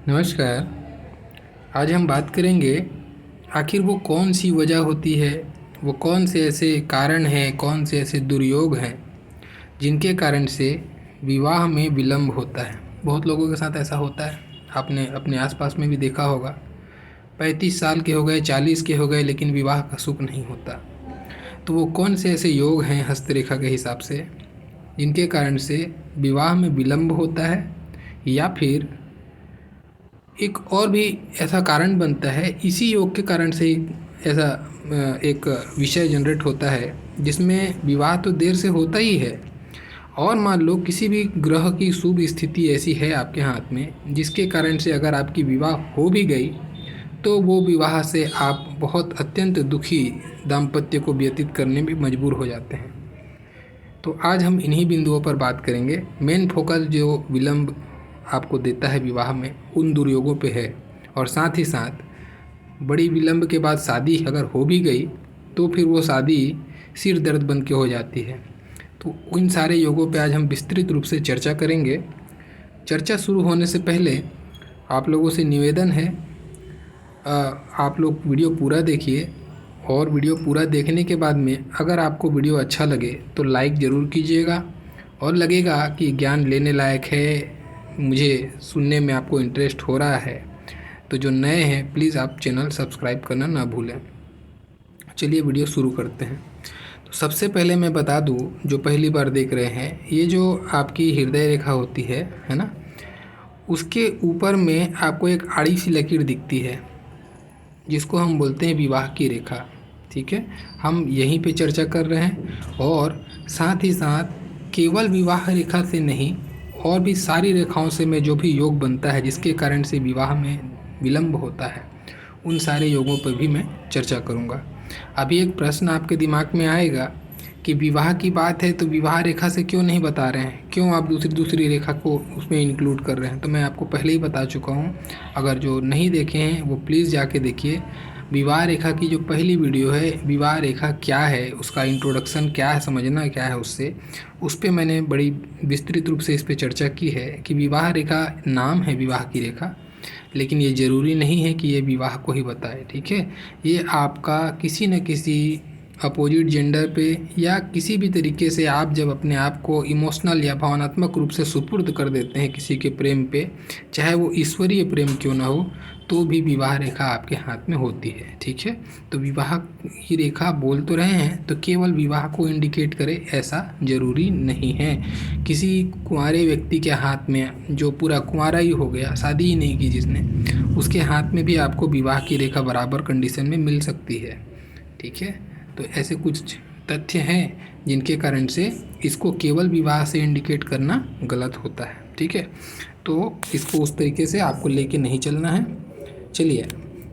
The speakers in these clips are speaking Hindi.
नमस्कार। आज हम बात करेंगे आखिर वो कौन सी वजह होती है, वो कौन से ऐसे कारण हैं, कौन से ऐसे दुर्योग हैं जिनके कारण से विवाह में विलंब होता है। बहुत लोगों के साथ ऐसा होता है, आपने अपने आसपास में भी देखा होगा। 35 साल के हो गए, 40 के हो गए, लेकिन विवाह का सुख नहीं होता। तो वो कौन से ऐसे योग हैं हस्तरेखा के हिसाब से जिनके कारण से विवाह में विलंब होता है, या फिर एक और भी ऐसा कारण बनता है, इसी योग के कारण से ऐसा एक विषय जनरेट होता है जिसमें विवाह तो देर से होता ही है। और मान लो किसी भी ग्रह की शुभ स्थिति ऐसी है आपके हाथ में जिसके कारण से अगर आपकी विवाह हो भी गई तो वो विवाह से आप बहुत अत्यंत दुखी दाम्पत्य को व्यतीत करने में मजबूर हो जाते हैं। तो आज हम इन्हीं बिंदुओं पर बात करेंगे। मेन फोकस जो विलंब आपको देता है विवाह में, उन दुर्योगों पे है। और साथ ही साथ बड़ी विलंब के बाद शादी अगर हो भी गई तो फिर वो शादी सिर दर्द बन के हो जाती है। तो इन सारे योगों पे आज हम विस्तृत रूप से चर्चा करेंगे। चर्चा शुरू होने से पहले आप लोगों से निवेदन है, आप लोग वीडियो पूरा देखिए, और वीडियो पूरा देखने के बाद में अगर आपको वीडियो अच्छा लगे तो लाइक ज़रूर कीजिएगा, और लगेगा कि ज्ञान लेने लायक है, मुझे सुनने में आपको इंटरेस्ट हो रहा है, तो जो नए हैं प्लीज़ आप चैनल सब्सक्राइब करना ना भूलें। चलिए वीडियो शुरू करते हैं। तो सबसे पहले मैं बता दूं, जो पहली बार देख रहे हैं, ये जो आपकी हृदय रेखा होती है ना, उसके ऊपर में आपको एक आड़ी सी लकीर दिखती है जिसको हम बोलते हैं विवाह की रेखा। ठीक है, हम यहीं पे चर्चा कर रहे हैं। और साथ ही साथ केवल विवाह रेखा से नहीं, और भी सारी रेखाओं से में जो भी योग बनता है जिसके कारण से विवाह में विलंब होता है, उन सारे योगों पर भी मैं चर्चा करूँगा। अभी एक प्रश्न आपके दिमाग में आएगा कि विवाह की बात है तो विवाह रेखा से क्यों नहीं बता रहे हैं, क्यों आप दूसरी दूसरी रेखा को उसमें इंक्लूड कर रहे हैं। तो मैं आपको पहले ही बता चुका हूँ, अगर जो नहीं देखे हैं वो प्लीज़ जाके देखिए। विवाह रेखा की जो पहली वीडियो है, विवाह रेखा क्या है, उसका इंट्रोडक्शन क्या है, समझना क्या है उससे, उस पर मैंने बड़ी विस्तृत रूप से इस पर चर्चा की है कि विवाह रेखा नाम है विवाह की रेखा, लेकिन ये ज़रूरी नहीं है कि ये विवाह को ही बताए। ठीक है, ये आपका किसी न किसी अपोजिट जेंडर पे या किसी भी तरीके से आप जब अपने आप को इमोशनल या भावनात्मक रूप से सुपुर्द कर देते हैं किसी के प्रेम पे, चाहे वो ईश्वरीय प्रेम क्यों ना हो, तो भी विवाह रेखा आपके हाथ में होती है। ठीक है, तो विवाह की रेखा बोल तो रहे हैं तो केवल विवाह को इंडिकेट करे ऐसा ज़रूरी नहीं है। किसी कुंवारे व्यक्ति के हाथ में, जो पूरा कुंवारा ही हो गया, शादी ही नहीं की जिसने, उसके हाथ में भी आपको विवाह की रेखा बराबर कंडीशन में मिल सकती है। ठीक है, तो ऐसे कुछ तथ्य हैं जिनके कारण से इसको केवल विवाह से इंडिकेट करना गलत होता है। ठीक है, तो इसको उस तरीके से आपको लेके नहीं चलना है। चलिए,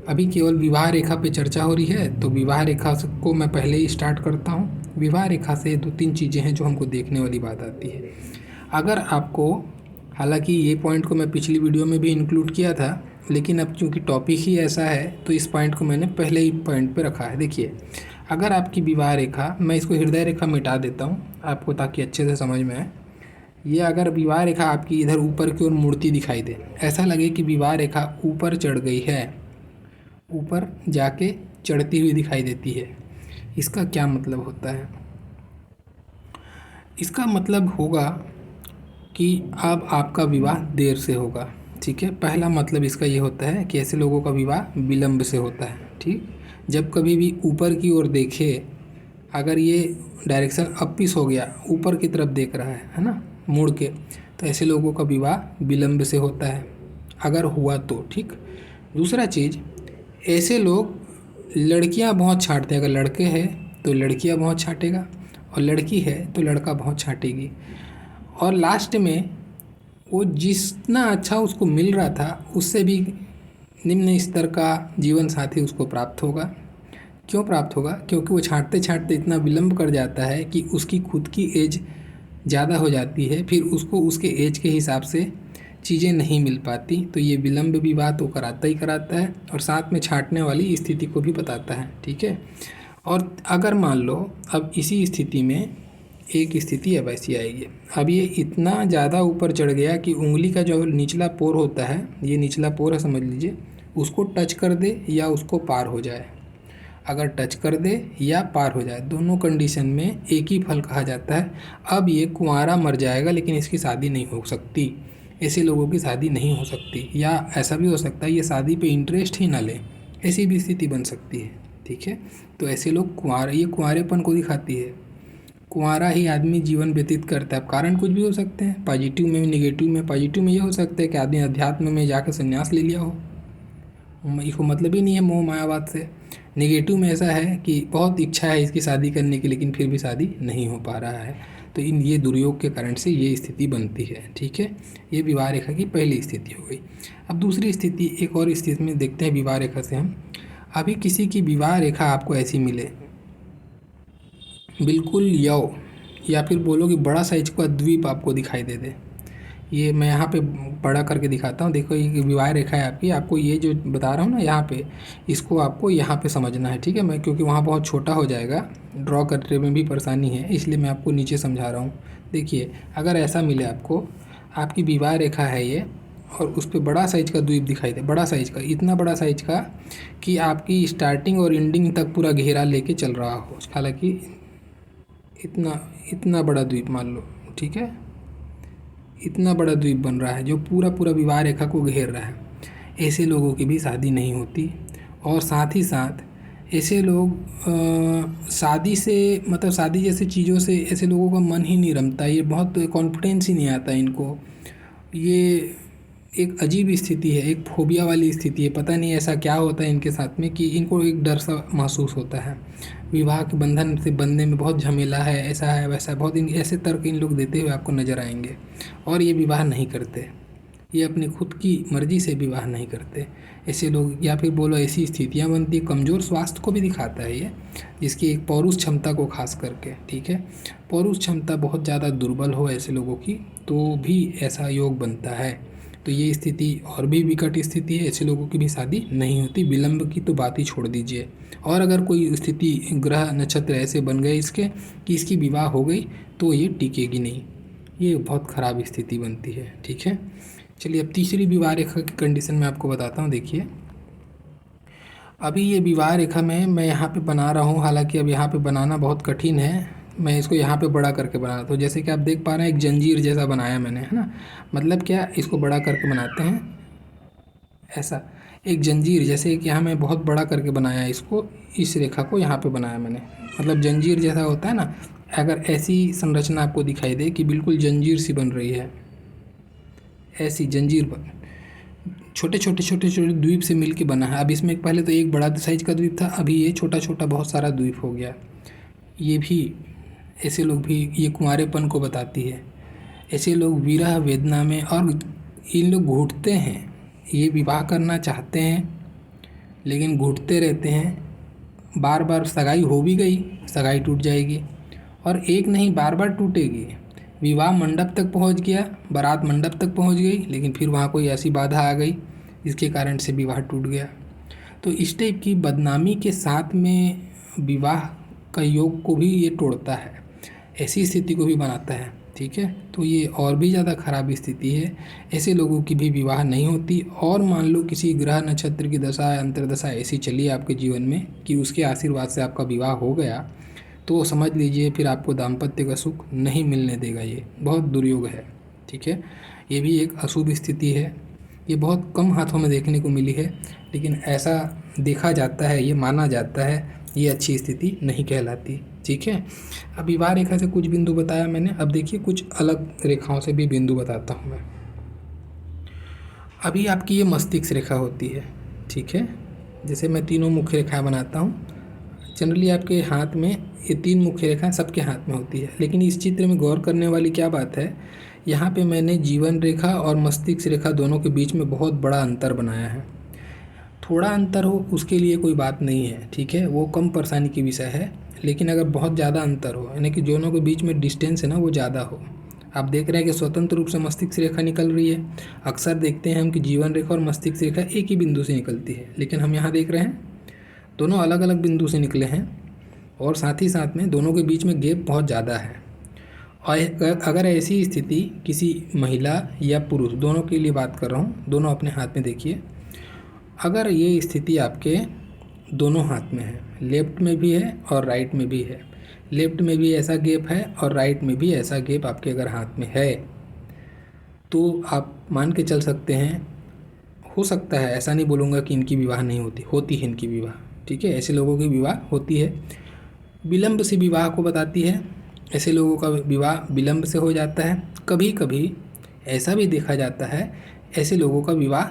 अभी केवल विवाह रेखा पे चर्चा हो रही है, तो विवाह रेखा को मैं पहले ही स्टार्ट करता हूँ। विवाह रेखा से 2-3 चीज़ें हैं जो हमको देखने वाली बात आती है। अगर आपको, हालांकि ये पॉइंट को मैं पिछली वीडियो में भी इंक्लूड किया था, लेकिन अब चूँकि टॉपिक ही ऐसा है तो इस पॉइंट को मैंने पहले ही पॉइंट पे रखा है। देखिए, अगर आपकी विवाह रेखा, मैं इसको हृदय रेखा मिटा देता हूँ आपको ताकि अच्छे से समझ में आए। ये अगर विवाह रेखा आपकी इधर ऊपर की ओर मुड़ती दिखाई दे, ऐसा लगे कि विवाह रेखा ऊपर चढ़ गई है, ऊपर जाके चढ़ती हुई दिखाई देती है, इसका क्या मतलब होता है? इसका मतलब होगा कि अब आपका विवाह देर से होगा। ठीक है, पहला मतलब इसका ये होता है कि ऐसे लोगों का विवाह विलंब से होता है। ठीक, जब कभी भी ऊपर की ओर देखे, अगर ये डायरेक्शन अपिस हो गया, ऊपर की तरफ देख रहा है ना, मुड़ के, तो ऐसे लोगों का विवाह विलंब से होता है, अगर हुआ तो। ठीक, दूसरा चीज़, ऐसे लोग लड़कियां बहुत छांटते हैं। अगर लड़के हैं तो लड़कियां बहुत छांटेगा, और लड़की है तो लड़का बहुत छांटेगी, और लास्ट में वो जितना अच्छा उसको मिल रहा था उससे भी निम्न स्तर का जीवन साथी उसको प्राप्त होगा। क्यों प्राप्त होगा? क्योंकि वो छांटते छांटते इतना विलंब कर जाता है कि उसकी खुद की एज ज़्यादा हो जाती है, फिर उसको उसके एज के हिसाब से चीज़ें नहीं मिल पाती। तो ये विलंब विवाह तो कराता ही कराता है, और साथ में छांटने वाली स्थिति को भी बताता है। ठीक है, और अगर मान लो अब इसी स्थिति में एक स्थिति अब ऐसी आएगी। अब ये इतना ज़्यादा ऊपर चढ़ गया कि उंगली का जो निचला पोर होता है, ये निचला पोर है समझ लीजिए, उसको टच कर दे या उसको पार हो जाए। अगर टच कर दे या पार हो जाए, दोनों कंडीशन में एक ही फल कहा जाता है। अब ये कुंवारा मर जाएगा लेकिन इसकी शादी नहीं हो सकती। ऐसे लोगों की शादी नहीं हो सकती, या ऐसा भी हो सकता है ये शादी पे इंटरेस्ट ही ना ले, ऐसी भी स्थिति बन सकती है। ठीक है, तो ऐसे लोग ये कुंवारेपन को दिखाती है। कुंवारा ही आदमी जीवन व्यतीत करता है। अब कारण कुछ भी हो सकते हैं, पॉजिटिव में, नेगेटिव में। पॉजिटिव में ये हो सकता है कि आदमी अध्यात्म में जाकर संन्यास ले लिया हो, इसको मतलब ही नहीं है मोह मायावाद से। नेगेटिव में ऐसा है कि बहुत इच्छा है इसकी शादी करने की लेकिन फिर भी शादी नहीं हो पा रहा है। तो ये दुर्योग के कारण से ये स्थिति बनती है। ठीक है, ये विवाह रेखा की पहली स्थिति हो गई। अब दूसरी स्थिति, एक और स्थिति में देखते हैं विवाह रेखा से हम। अभी किसी की विवाह रेखा आपको ऐसी मिले, बिल्कुल यव, या फिर बोलो कि बड़ा साइज का द्वीप आपको दिखाई दे दे। ये मैं यहाँ पे बड़ा करके दिखाता हूँ। देखो ये विवाह रेखा है आपकी, आपको ये जो बता रहा हूँ ना यहाँ पे, इसको आपको यहाँ पे समझना है। ठीक है, मैं क्योंकि वहाँ बहुत छोटा हो जाएगा, ड्रॉ करने में भी परेशानी है, इसलिए मैं आपको नीचे समझा रहा हूँ। देखिए, अगर ऐसा मिले आपको, आपकी विवाह रेखा है ये, और उस पर बड़ा साइज का द्वीप दिखाई दे, बड़ा साइज का, इतना बड़ा साइज का कि आपकी स्टार्टिंग और एंडिंग तक पूरा घेरा लेके चल रहा हो। हालांकि इतना बड़ा द्वीप मान लो, ठीक है, इतना बड़ा द्वीप बन रहा है जो पूरा पूरा विवाह रेखा को घेर रहा है। ऐसे लोगों की भी शादी नहीं होती। और साथ ही साथ ऐसे लोग शादी से, मतलब शादी जैसी चीज़ों से ऐसे लोगों का मन ही नहीं रमता। ये बहुत कॉन्फिडेंस ही नहीं आता इनको। ये एक अजीब स्थिति है, एक फोबिया वाली स्थिति है। पता नहीं ऐसा क्या होता है इनके साथ में कि इनको एक डर सा महसूस होता है। विवाह के बंधन से बनने में बहुत झमेला है, ऐसा है वैसा है, बहुत ऐसे तर्क इन लोग देते हुए आपको नज़र आएंगे। और ये विवाह नहीं करते, ये अपनी खुद की मर्ज़ी से विवाह नहीं करते ऐसे लोग। या फिर बोलो ऐसी स्थितियाँ बनती, कमज़ोर स्वास्थ्य को भी दिखाता है ये, जिसकी एक पौरुष क्षमता को खास करके। ठीक है, पौरुष क्षमता बहुत ज़्यादा दुर्बल हो ऐसे लोगों की तो भी ऐसा योग बनता है। तो ये स्थिति और भी विकट स्थिति है, ऐसे लोगों की भी शादी नहीं होती। विलंब की तो बात ही छोड़ दीजिए। और अगर कोई स्थिति, ग्रह नक्षत्र ऐसे बन गए इसके कि इसकी विवाह हो गई तो ये टिकेगी नहीं, ये बहुत ख़राब स्थिति बनती है। ठीक है, चलिए अब तीसरी विवाह रेखा की कंडीशन मैं आपको बताता हूँ। देखिए, अभी ये विवाह रेखा में मैं यहाँ पे बना रहा हूँ, हालांकि अब यहाँ पे बनाना बहुत कठिन है। मैं इसको यहाँ पे बड़ा करके बना रहा हूँ। तो जैसे कि आप देख पा रहे हैं, एक जंजीर जैसा बनाया मैंने, है ना। मतलब क्या, इसको बड़ा करके बनाते हैं ऐसा, एक जंजीर जैसे कि यहाँ मैं बहुत बड़ा करके बनाया इसको, इस रेखा को यहाँ पे बनाया मैंने। मतलब जंजीर जैसा होता है ना, अगर ऐसी संरचना आपको दिखाई दे कि बिल्कुल जंजीर सी बन रही है, ऐसी जंजीर पर छोटे छोटे छोटे छोटे द्वीप से मिल के बना है। अब इसमें पहले तो एक बड़ा साइज का द्वीप था, अभी ये छोटा छोटा बहुत सारा द्वीप हो गया। ये भी, ऐसे लोग भी, ये कुंवारेपन को बताती है। ऐसे लोग विरह वेदना में, और इन लोग घुटते हैं, ये विवाह करना चाहते हैं लेकिन घुटते रहते हैं। बार बार सगाई हो भी गई, सगाई टूट जाएगी, और एक नहीं बार बार टूटेगी। विवाह मंडप तक पहुंच गया, बारात मंडप तक पहुंच गई, लेकिन फिर वहाँ कोई ऐसी बाधा आ गई जिसके कारण से विवाह टूट गया। तो इस टाइप की बदनामी के साथ में विवाह का योग को भी ये तोड़ता है, ऐसी स्थिति को भी बनाता है। ठीक है, तो ये और भी ज़्यादा ख़राब स्थिति है। ऐसे लोगों की भी विवाह नहीं होती। और मान लो किसी ग्रह नक्षत्र की दशा अंतर्दशा ऐसी चली आपके जीवन में कि उसके आशीर्वाद से आपका विवाह हो गया, तो समझ लीजिए फिर आपको दाम्पत्य का सुख नहीं मिलने देगा। ये बहुत दुर्योग है। ठीक है, ये भी एक अशुभ स्थिति है। ये बहुत कम हाथों में देखने को मिली है, लेकिन ऐसा देखा जाता है, ये माना जाता है, ये अच्छी स्थिति नहीं कहलाती। ठीक है, अब विवाह रेखा से कुछ बिंदु बताया मैंने। अब देखिए कुछ अलग रेखाओं से भी बिंदु बताता हूँ मैं। अभी आपकी ये मस्तिष्क रेखा होती है। ठीक है, जैसे मैं तीनों मुख्य रेखाएं बनाता हूँ, जनरली आपके हाथ में ये तीन मुख्य रेखाएं सबके हाथ में होती है। लेकिन इस चित्र में गौर करने वाली क्या बात है, यहाँ पे मैंने जीवन रेखा और मस्तिष्क रेखा दोनों के बीच में बहुत बड़ा अंतर बनाया है। थोड़ा अंतर हो उसके लिए कोई बात नहीं है, ठीक है, वो कम परेशानी की विषय है। लेकिन अगर बहुत ज़्यादा अंतर हो, यानी कि दोनों के बीच में डिस्टेंस है ना वो ज़्यादा हो, आप देख रहे हैं कि स्वतंत्र रूप से मस्तिष्क रेखा निकल रही है। अक्सर देखते हैं हम कि जीवन रेखा और मस्तिष्क रेखा एक ही बिंदु से निकलती है, लेकिन हम यहाँ देख रहे हैं दोनों अलग अलग बिंदु से निकले हैं, और साथ ही साथ में दोनों के बीच में गैप बहुत ज़्यादा है। और अगर ऐसी स्थिति किसी महिला या पुरुष, दोनों के लिए बात कर रहा हूँ, दोनों अपने हाथ में देखिए, अगर ये स्थिति आपके दोनों हाथ में है, लेफ्ट में भी है और राइट में भी है, लेफ्ट में भी ऐसा गैप है और राइट में भी ऐसा गैप आपके अगर हाथ में है, तो आप मान के चल सकते हैं, हो सकता है, ऐसा नहीं बोलूँगा कि इनकी विवाह नहीं होती, होती है इनकी विवाह, ठीक है, ऐसे लोगों की विवाह होती है। विलंब से विवाह को बताती है, ऐसे लोगों का विवाह विलंब से हो जाता है। कभी कभी ऐसा भी देखा जाता है, ऐसे लोगों का विवाह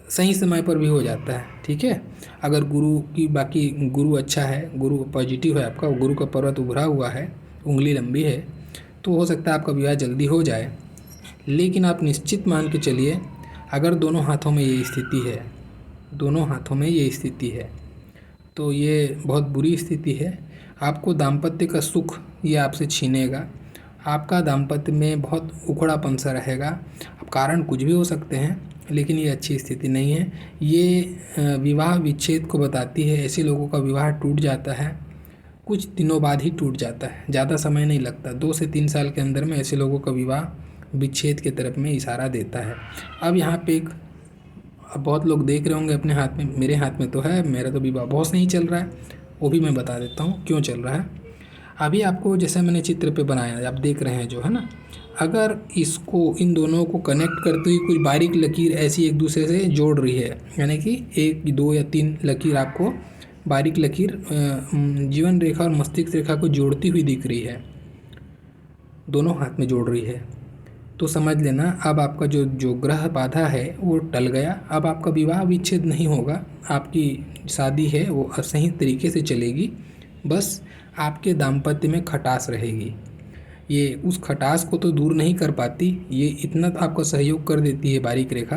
सही समय पर भी हो जाता है, ठीक है। अगर गुरु की, बाकी गुरु अच्छा है, गुरु पॉजिटिव है आपका, गुरु का पर्वत उभरा हुआ है, उंगली लंबी है, तो हो सकता है आपका विवाह जल्दी हो जाए। लेकिन आप निश्चित मान के चलिए, अगर दोनों हाथों में ये स्थिति है, दोनों हाथों में ये स्थिति है, तो ये बहुत बुरी स्थिति है। आपको दाम्पत्य का सुख ये आपसे छीनेगा, आपका दाम्पत्य में बहुत उखड़ापन सा रहेगा। अब कारण कुछ भी हो सकते हैं, लेकिन ये अच्छी स्थिति नहीं है। ये विवाह विच्छेद को बताती है, ऐसे लोगों का विवाह टूट जाता है, कुछ दिनों बाद ही टूट जाता है, ज़्यादा समय नहीं लगता, 2 से 3 साल के अंदर में ऐसे लोगों का विवाह विच्छेद के तरफ में इशारा देता है। अब यहाँ पे एक, अब बहुत लोग देख रहे होंगे अपने हाथ में, मेरे हाथ में तो है, मेरा तो विवाह बहुत सही चल रहा है, वो भी मैं बता देता हूँ क्यों चल रहा है। अभी आपको जैसे मैंने चित्र पे बनाया, आप देख रहे हैं जो है ना, अगर इसको, इन दोनों को कनेक्ट करते हुए कुछ बारीक लकीर ऐसी एक दूसरे से जोड़ रही है, यानी कि 1, 2 या 3 लकीर आपको, बारीक लकीर जीवन रेखा और मस्तिष्क रेखा को जोड़ती हुई दिख रही है, दोनों हाथ में जोड़ रही है, तो समझ लेना अब आपका जो जो ग्रह बाधा है वो टल गया। अब आपका विवाह विच्छेद नहीं होगा, आपकी शादी है वो सही तरीके से चलेगी, बस आपके दाम्पत्य में खटास रहेगी। ये उस खटास को तो दूर नहीं कर पाती, ये इतना तो आपका सहयोग कर देती है बारीक रेखा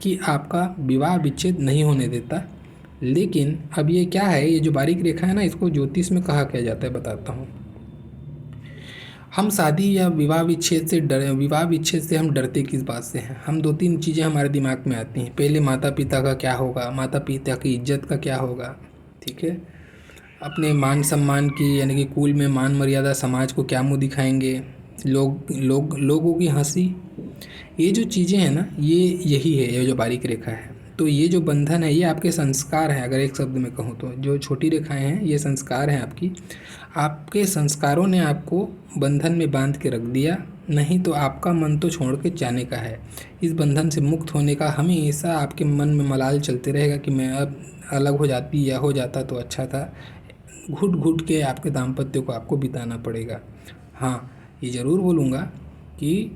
कि आपका विवाह विच्छेद नहीं होने देता। लेकिन अब ये क्या है, ये जो बारीक रेखा है ना, इसको ज्योतिष में कहा क्या जाता है बताता हूँ। हम शादी या विवाह विच्छेद से हम डरते किस बात से हैं? हम 2-3 चीज़ें हमारे दिमाग में आती हैं। पहले माता पिता का क्या होगा, माता पिता की इज्जत का क्या होगा, ठीक है, अपने मान सम्मान की, यानी कि कुल में मान मर्यादा, समाज को क्या मुँह दिखाएंगे, लोगों की हंसी, ये जो चीज़ें हैं ना, ये यही है, ये जो बारीक रेखा है। तो ये जो बंधन है, ये आपके संस्कार हैं, अगर एक शब्द में कहूँ तो। जो छोटी रेखाएं हैं, ये संस्कार हैं आपकी, आपके संस्कारों ने आपको बंधन में बांध के रख दिया, नहीं तो आपका मन तो छोड़ के जाने का है। इस बंधन से मुक्त होने का हमेशा आपके मन में मलाल चलते रहेगा कि मैं अब अलग हो जाती या हो जाता तो अच्छा था। घुट घुट के आपके दाम्पत्य को आपको बिताना पड़ेगा। हाँ, ये ज़रूर बोलूँगा कि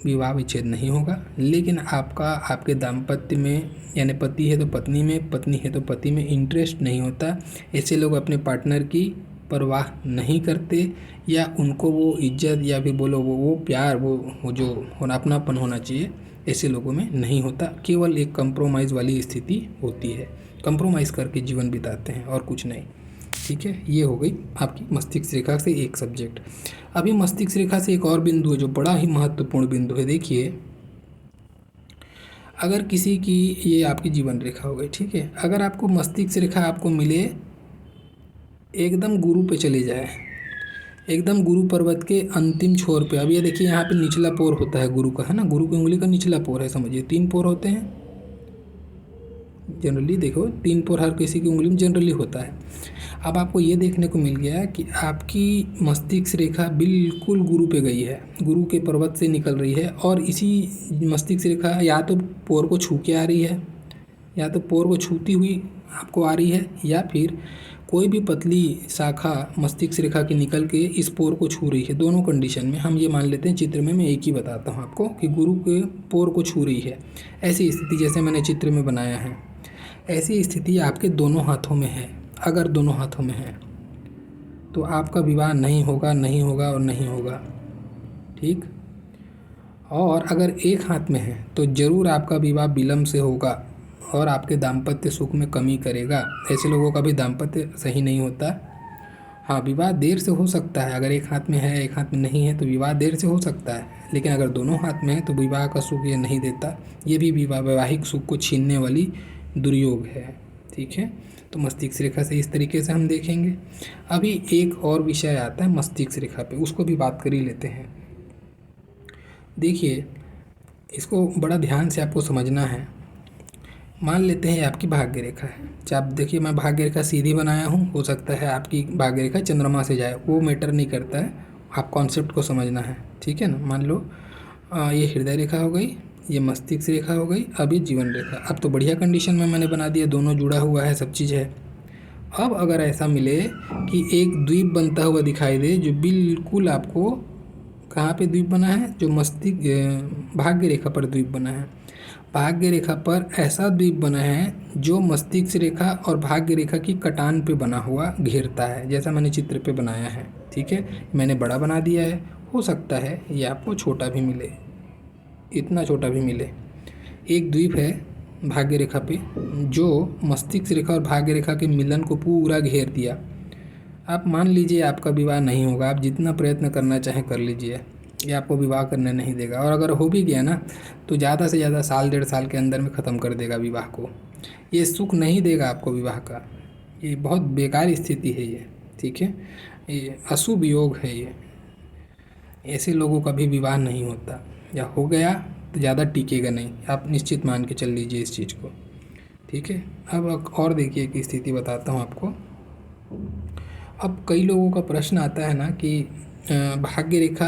विवाह विच्छेद नहीं होगा, लेकिन आपका आपके दाम्पत्य में, यानी पति है तो पत्नी में, पत्नी है तो पति में इंटरेस्ट नहीं होता। ऐसे लोग अपने पार्टनर की परवाह नहीं करते, या उनको वो इज्जत या फिर बोलो वो प्यार, वो जो अपनापन होना चाहिए, ऐसे लोगों में नहीं होता। केवल एक कंप्रोमाइज़ वाली स्थिति होती है, कंप्रोमाइज़ करके जीवन बिताते हैं और कुछ नहीं, ठीक है। ये हो गई आपकी मस्तिष्क रेखा से एक सब्जेक्ट। अभी मस्तिष्क रेखा से एक और बिंदु है जो बड़ा ही महत्वपूर्ण बिंदु है। देखिए, अगर किसी की, ये आपकी जीवन रेखा हो गई, ठीक है, अगर आपको मस्तिष्क रेखा आपको मिले, एकदम गुरु पे चले जाए, एकदम गुरु पर्वत के अंतिम छोर पे। अब ये देखिए, यहाँ पे निचला पोर होता है गुरु का, है ना, गुरु की उंगली का निचला पोर है, समझिए 3 पोर होते हैं जनरली, देखो 3 पोर हर किसी की उंगली में जनरली होता है। अब आपको ये देखने को मिल गया कि आपकी मस्तिष्क रेखा बिल्कुल गुरु पे गई है, गुरु के पर्वत से निकल रही है, और इसी मस्तिष्क रेखा या तो पोर को छू के आ रही है, या तो पोर को छूती हुई आपको आ रही है, या फिर कोई भी पतली शाखा मस्तिष्क रेखा की निकल के इस पोर को छू रही है। दोनों कंडीशन में हम ये मान लेते हैं, चित्र में मैं एक ही बताता हूँ आपको, कि गुरु के पोर को छू रही है। ऐसी स्थिति जैसे मैंने चित्र में बनाया है, ऐसी स्थिति आपके दोनों हाथों में है। अगर दोनों हाथों में है तो आपका विवाह नहीं होगा, नहीं होगा और नहीं होगा, ठीक। और अगर एक हाथ में है तो ज़रूर आपका विवाह विलंब से होगा और आपके दाम्पत्य सुख में कमी करेगा। ऐसे लोगों का भी दाम्पत्य सही नहीं होता। हाँ, विवाह देर से हो सकता है, अगर एक हाथ में है एक हाथ में नहीं है तो विवाह देर से हो सकता है, लेकिन अगर दोनों हाथ में है तो विवाह का सुख ये नहीं देता, ये भी वैवाहिक सुख को छीनने वाली दुर्योग है, ठीक है। तो मस्तिष्क रेखा से इस तरीके से हम देखेंगे। अभी एक और विषय आता है मस्तिष्क रेखा पे, उसको भी बात कर ही लेते हैं। देखिए, इसको बड़ा ध्यान से आपको समझना है। मान लेते हैं आपकी भाग्य रेखा है। चाहे आप देखिए, मैं भाग्य रेखा सीधी बनाया हूँ, हो सकता है आपकी भाग्य रेखा चंद्रमा से जाए, वो मैटर नहीं करता है, आप कॉन्सेप्ट को समझना है, ठीक है ना। मान लो ये हृदय रेखा हो गई, ये मस्तिष्क रेखा हो गई, अब ये जीवन रेखा। अब तो बढ़िया कंडीशन में मैंने बना दिया, दोनों जुड़ा हुआ है, सब चीज़ है। अब अगर ऐसा मिले कि एक द्वीप बनता हुआ दिखाई दे, जो बिल्कुल आपको कहाँ पे द्वीप बना है, जो मस्तिष्क भाग्य रेखा पर द्वीप बना है। भाग्य रेखा पर ऐसा द्वीप बना है जो मस्तिष्क रेखा और भाग्य रेखा की कटान पे बना हुआ घेरता है, जैसा मैंने चित्र पे बनाया है, ठीक है। मैंने बड़ा बना दिया है, हो सकता है ये आपको छोटा भी मिले, इतना छोटा भी मिले। एक द्वीप है भाग्य रेखा पे जो मस्तिष्क रेखा और भाग्य रेखा के मिलन को पूरा घेर दिया। आप मान लीजिए आपका विवाह नहीं होगा, आप जितना प्रयत्न करना चाहें कर लीजिए, ये आपको विवाह करने नहीं देगा। और अगर हो भी गया ना, तो ज़्यादा से ज़्यादा साल 1.5 साल के अंदर में ख़त्म कर देगा विवाह को। ये सुख नहीं देगा आपको विवाह का, ये बहुत बेकार स्थिति है ये, ठीक है। ये अशुभ योग है ये, ऐसे लोगों का भी विवाह नहीं होता, या हो गया तो ज़्यादा टिकेगा नहीं, आप निश्चित मान के चल लीजिए इस चीज़ को, ठीक है। अब और देखिए एक स्थिति बताता हूँ आपको। अब कई लोगों का प्रश्न आता है ना कि भाग्य रेखा,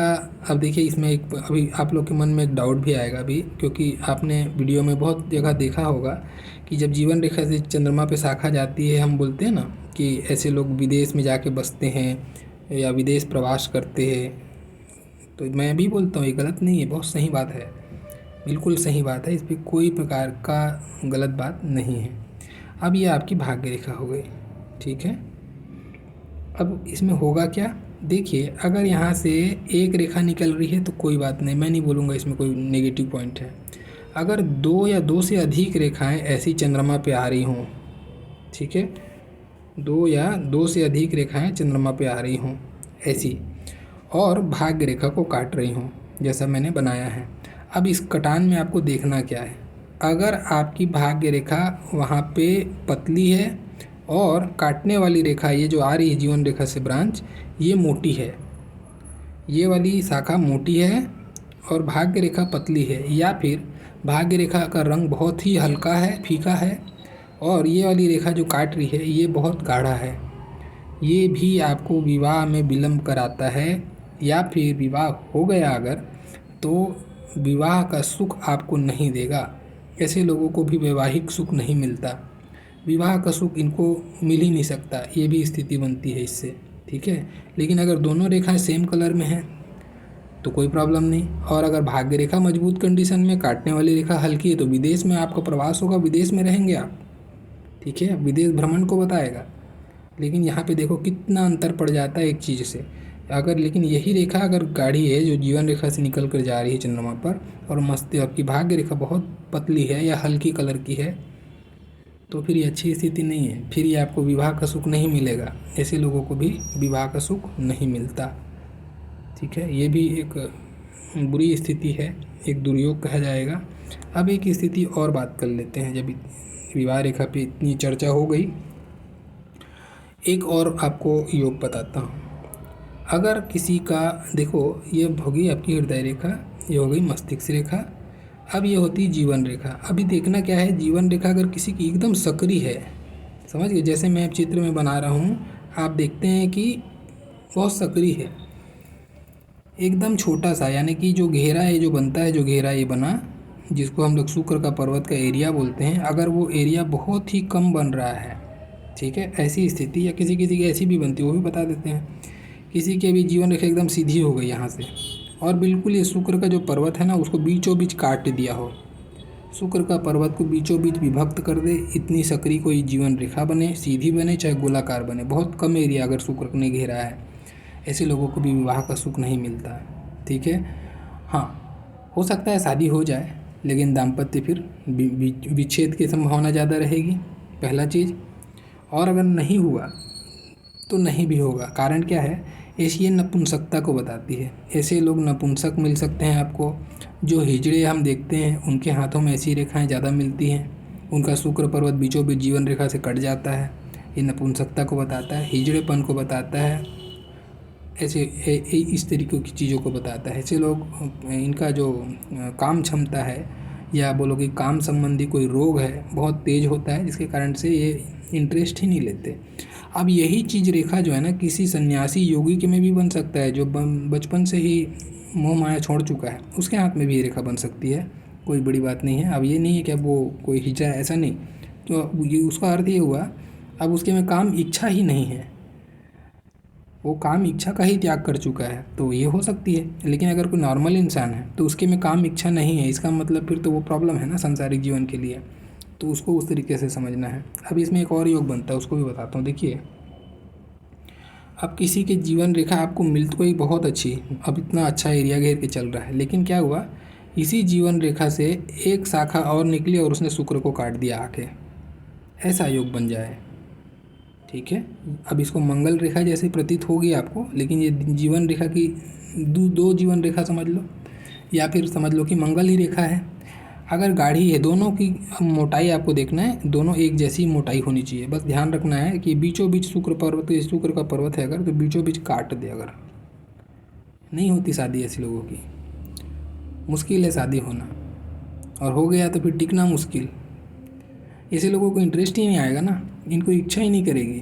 अब देखिए इसमें एक अभी आप लोग के मन में एक डाउट भी आएगा अभी, क्योंकि आपने वीडियो में बहुत जगह देखा होगा कि जब जीवन रेखा से चंद्रमा पे शाखा जाती है, हम बोलते हैं ना कि ऐसे लोग विदेश में जाके बसते हैं या विदेश प्रवास करते हैं। तो मैं भी बोलता हूँ ये गलत नहीं है, बहुत सही बात है, बिल्कुल सही बात है, इस पर कोई प्रकार का गलत बात नहीं है। अब ये आपकी भाग्य रेखा हो गई, ठीक है। अब इसमें होगा क्या, देखिए अगर यहाँ से एक रेखा निकल रही है तो कोई बात नहीं, मैं नहीं बोलूँगा इसमें कोई नेगेटिव पॉइंट है। अगर 2 या 2 से अधिक रेखाएं ऐसी चंद्रमा पे आ रही हों, ठीक है, 2 या 2 से अधिक रेखाएं चंद्रमा पे आ रही हों ऐसी, और भाग्य रेखा को काट रही हों जैसा मैंने बनाया है। अब इस कटान में आपको देखना क्या है, अगर आपकी भाग्य रेखा वहाँ पे पतली है और काटने वाली रेखा ये जो आ रही है जीवन रेखा से ब्रांच, ये मोटी है, ये वाली शाखा मोटी है और भाग्य रेखा पतली है, या फिर भाग्य रेखा का रंग बहुत ही हल्का है, फीका है, और ये वाली रेखा जो काट रही है ये बहुत गाढ़ा है, ये भी आपको विवाह में विलम्ब कराता है। या फिर विवाह हो गया अगर, तो विवाह का सुख आपको नहीं देगा। ऐसे लोगों को भी वैवाहिक सुख नहीं मिलता, विवाह का सुख इनको मिल ही नहीं सकता, ये भी स्थिति बनती है इससे, ठीक है। लेकिन अगर दोनों रेखाएं सेम कलर में हैं तो कोई प्रॉब्लम नहीं। और अगर भाग्य रेखा मजबूत कंडीशन में, काटने वाली रेखा हल्की है, तो विदेश में आपका प्रवास होगा, विदेश में रहेंगे आप, ठीक है, विदेश भ्रमण को बताएगा। लेकिन यहाँ पे देखो कितना अंतर पड़ जाता है एक चीज़ से। अगर लेकिन यही रेखा अगर गाढ़ी है जो जीवन रेखा से निकल कर जा रही है चंद्रमा पर, और मस्ती आपकी भाग्य रेखा बहुत पतली है या हल्की कलर की है, तो फिर ये अच्छी स्थिति नहीं है, फिर ये आपको विवाह का सुख नहीं मिलेगा। ऐसे लोगों को भी विवाह का सुख नहीं मिलता, ठीक है। ये भी एक बुरी स्थिति है, एक दुर्योग कहा जाएगा। अब एक स्थिति और बात कर लेते हैं, जब विवाह रेखा पे इतनी चर्चा हो गई, एक और आपको योग बताता हूँ। अगर किसी का, देखो ये होगी आपकी हृदय रेखा, ये हो गई मस्तिष्क रेखा, अब ये होती जीवन रेखा। अभी देखना क्या है, जीवन रेखा अगर किसी की एकदम सक्रिय है, समझ गए, जैसे मैं चित्र में बना रहा हूँ, आप देखते हैं कि बहुत सक्रिय है, एकदम छोटा सा, यानी कि जो घेरा है जो बनता है, जो घेरा ये बना, जिसको हम लोग शुक्र का पर्वत का एरिया बोलते हैं, अगर वो एरिया बहुत ही कम बन रहा है, ठीक है, ऐसी स्थिति, या किसी किसी की ऐसी भी बनती है, वो भी बता देते हैं। किसी की भी जीवन रेखा एकदम सीधी हो गई यहाँ से, और बिल्कुल ये शुक्र का जो पर्वत है ना, उसको बीचों बीच काट दिया हो, शुक्र का पर्वत को बीचों बीच विभक्त कर दे, इतनी सक्रिय कोई जीवन रेखा बने, सीधी बने चाहे गोलाकार बने, बहुत कम एरिया अगर शुक्र ने घेरा है, ऐसे लोगों को भी विवाह का सुख नहीं मिलता, ठीक है। हाँ, हो सकता है शादी हो जाए, लेकिन दाम्पत्य फिर विच्छेद की संभावना ज़्यादा रहेगी, पहला चीज़। और अगर नहीं हुआ तो नहीं भी होगा, कारण क्या है, ये नपुंसकता को बताती है। ऐसे लोग नपुंसक मिल सकते हैं आपको, जो हिजड़े हम देखते हैं उनके हाथों में ऐसी रेखाएं ज़्यादा मिलती हैं, उनका शुक्र पर्वत बीचों बीच जीवन रेखा से कट जाता है, ये नपुंसकता को बताता है, हिजड़ेपन को बताता है। इस तरीक़े की चीज़ों को बताता है। ऐसे लोग इनका जो काम क्षमता है या बोलो कि काम संबंधी कोई रोग है बहुत तेज़ होता है, जिसके कारण से ये इंटरेस्ट ही नहीं लेते। अब यही चीज़ रेखा जो है ना किसी सन्यासी योगी के में भी बन सकता है, जो बचपन से ही मोह माया छोड़ चुका है, उसके हाथ में भी ये रेखा बन सकती है, कोई बड़ी बात नहीं है। अब ये नहीं है कि अब वो कोई हिजड़ा है, ऐसा नहीं। तो ये उसका अर्थ ये हुआ अब उसके में काम इच्छा ही नहीं है, वो काम इच्छा का ही त्याग कर चुका है, तो ये हो सकती है। लेकिन अगर कोई नॉर्मल इंसान है तो उसके में काम इच्छा नहीं है, इसका मतलब फिर तो वो प्रॉब्लम है ना सांसारिक जीवन के लिए, तो उसको उस तरीके से समझना है। अब इसमें एक और योग बनता है, उसको भी बताता हूँ। देखिए, अब किसी के जीवन रेखा आपको मिल तो कोई बहुत अच्छी, अब इतना अच्छा एरिया घेर के चल रहा है, लेकिन क्या हुआ, इसी जीवन रेखा से एक शाखा और निकली और उसने शुक्र को काट दिया आके, ऐसा योग बन जाए। ठीक है, अब इसको मंगल रेखा जैसे प्रतीत होगी आपको, लेकिन ये जीवन रेखा की दो जीवन रेखा समझ लो, या फिर समझ लो कि मंगल ही रेखा है। अगर गाढ़ी है, दोनों की मोटाई आपको देखना है, दोनों एक जैसी मोटाई होनी चाहिए। बस ध्यान रखना है कि बीचों बीच शुक्र पर्वत, शुक्र का पर्वत है अगर, तो बीचों बीच काट दे, अगर नहीं होती शादी ऐसे लोगों की, मुश्किल है शादी होना, और हो गया तो फिर टिकना मुश्किल। ऐसे लोगों को इंटरेस्ट ही नहीं आएगा ना, इनको इच्छा ही नहीं करेगी,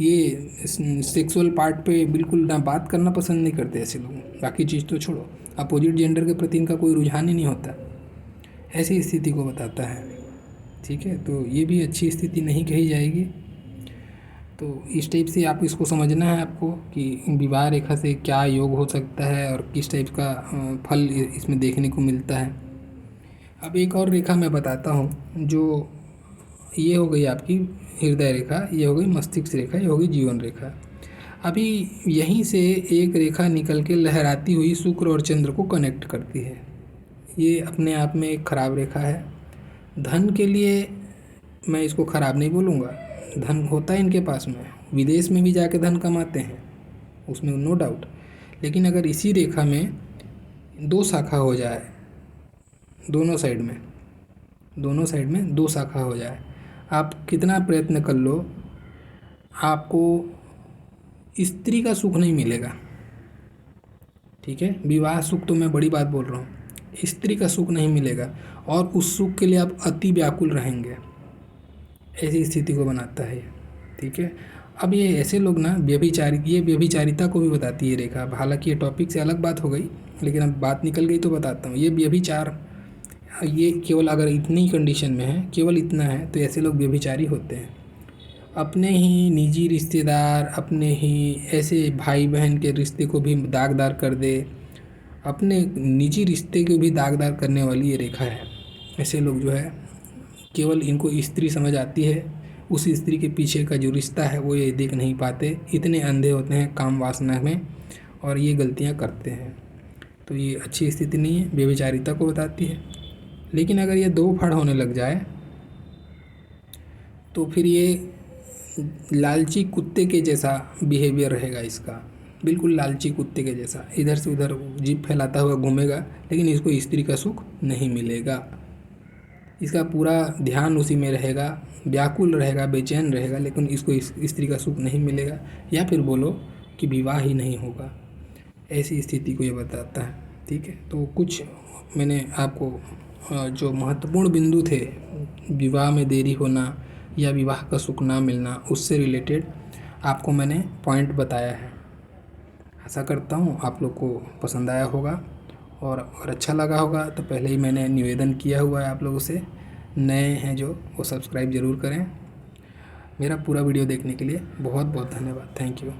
ये सेक्सुअल पार्ट पे बिल्कुल ना बात करना पसंद नहीं करते ऐसे लोग, बाकी चीज़ तो छोड़ो, अपोजिट जेंडर के प्रति इनका कोई रुझान ही नहीं होता। ऐसी स्थिति को बताता है। ठीक है, तो ये भी अच्छी स्थिति नहीं कही जाएगी। तो इस टाइप से आप इसको समझना है आपको कि विवाह रेखा से क्या योग हो सकता है और किस टाइप का फल इसमें देखने को मिलता है। अब एक और रेखा मैं बताता हूँ, जो ये हो गई आपकी हृदय रेखा, ये हो गई मस्तिष्क रेखा, ये हो गई जीवन रेखा। अभी यहीं से एक रेखा निकल के लहराती हुई शुक्र और चंद्र को कनेक्ट करती है। ये अपने आप में एक खराब रेखा है। धन के लिए मैं इसको ख़राब नहीं बोलूँगा, धन होता है इनके पास में, विदेश में भी जाके धन कमाते हैं, उसमें नो डाउट। लेकिन अगर इसी रेखा में दो शाखा हो जाए, दोनों साइड में दो शाखा हो जाए, आप कितना प्रयत्न कर लो, आपको स्त्री का सुख नहीं मिलेगा। ठीक है, विवाह सुख तो मैं बड़ी बात बोल रहा हूँ, स्त्री का सुख नहीं मिलेगा, और उस सुख के लिए आप अति व्याकुल रहेंगे, ऐसी स्थिति को बनाता है। ठीक है, अब ये ऐसे लोग ना ये व्यभिचारिता को भी बताती है रेखा। हालांकि ये टॉपिक से अलग बात हो गई, लेकिन अब बात निकल गई तो बताता हूँ। ये व्यभिचार, ये केवल अगर इतनी कंडीशन में है, केवल इतना है, तो ऐसे लोग व्यभिचारी होते हैं। अपने ही निजी रिश्तेदार, अपने ही ऐसे भाई बहन के रिश्ते को भी दागदार कर दे, अपने निजी रिश्ते को भी दागदार करने वाली ये रेखा है। ऐसे लोग जो है केवल इनको स्त्री समझ आती है, उस स्त्री के पीछे का जो रिश्ता है वो ये देख नहीं पाते, इतने अंधे होते हैं काम वासना में, और ये गलतियां करते हैं। तो ये अच्छी स्थिति नहीं है, बेविचारिता को बताती है। लेकिन अगर ये दो फड़ होने लग जाए तो फिर ये लालची कुत्ते के जैसा बिहेवियर रहेगा इसका, बिल्कुल लालची कुत्ते के जैसा, इधर से उधर जीभ फैलाता हुआ घूमेगा, लेकिन इसको स्त्री का सुख नहीं मिलेगा। इसका पूरा ध्यान उसी में रहेगा, व्याकुल रहेगा, बेचैन रहेगा, लेकिन इसको स्त्री का सुख नहीं मिलेगा, या फिर बोलो कि विवाह ही नहीं होगा। ऐसी स्थिति को ये बताता है। ठीक है, तो कुछ मैंने आपको जो महत्वपूर्ण बिंदु थे, विवाह में देरी होना या विवाह का सुख ना मिलना, उससे रिलेटेड आपको मैंने पॉइंट बताया है। आशा करता हूँ आप लोग को पसंद आया होगा, और अगर अच्छा लगा होगा तो पहले ही मैंने निवेदन किया हुआ है आप लोगों से, नए हैं जो वो सब्सक्राइब ज़रूर करें। मेरा पूरा वीडियो देखने के लिए बहुत बहुत धन्यवाद। Thank you.